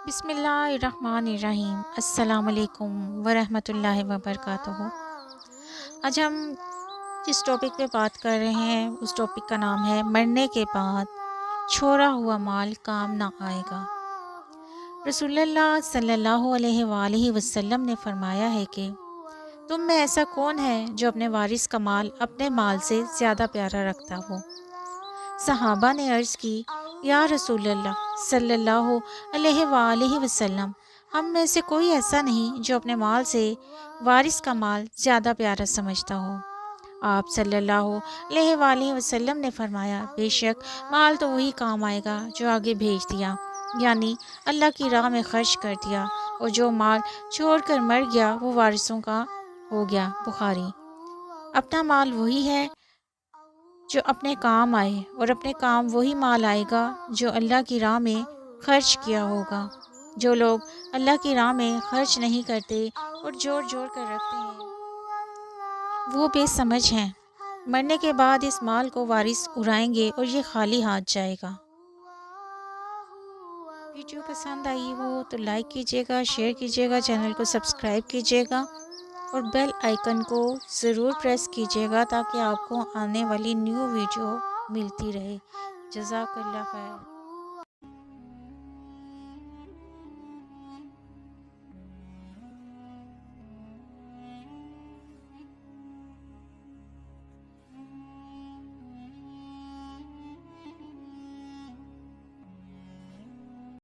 بسم اللہ الرحمن الرحیم۔ السلام علیکم ورحمۃ اللہ وبرکاتہ۔ آج ہم جس ٹاپک پہ بات کر رہے ہیں اس ٹاپک کا نام ہے مرنے کے بعد چھوڑا ہوا مال کام نہ آئے گا۔ رسول اللہ صلی اللہ علیہ وآلہ وسلم نے فرمایا ہے کہ تم میں ایسا کون ہے جو اپنے وارث کا مال اپنے مال سے زیادہ پیارا رکھتا ہو؟ صحابہ نے عرض کی، یا رسول اللہ صلی اللہ علیہ وآلہ وسلم، ہم میں سے کوئی ایسا نہیں جو اپنے مال سے وارث کا مال زیادہ پیارا سمجھتا ہو۔ آپ صلی اللہ علیہ وآلہ وسلم نے فرمایا، بے شک مال تو وہی کام آئے گا جو آگے بھیج دیا، یعنی اللہ کی راہ میں خرچ کر دیا، اور جو مال چھوڑ کر مر گیا وہ وارثوں کا ہو گیا۔ بخاری۔ اپنا مال وہی ہے جو اپنے کام آئے، اور اپنے کام وہی مال آئے گا جو اللہ کی راہ میں خرچ کیا ہوگا۔ جو لوگ اللہ کی راہ میں خرچ نہیں کرتے اور جوڑ جوڑ کر رکھتے ہیں وہ بے سمجھ ہیں۔ مرنے کے بعد اس مال کو وارث اڑائیں گے اور یہ خالی ہاتھ جائے گا۔ ویڈیو پسند آئی ہو تو لائک کیجیے گا، شیئر کیجیے گا، چینل کو سبسکرائب کیجیے گا اور بیل آئیکن کو ضرور پریس کیجیے گا تاکہ آپ کو آنے والی نیو ویڈیو ملتی رہے۔ جزاک اللہ خیر۔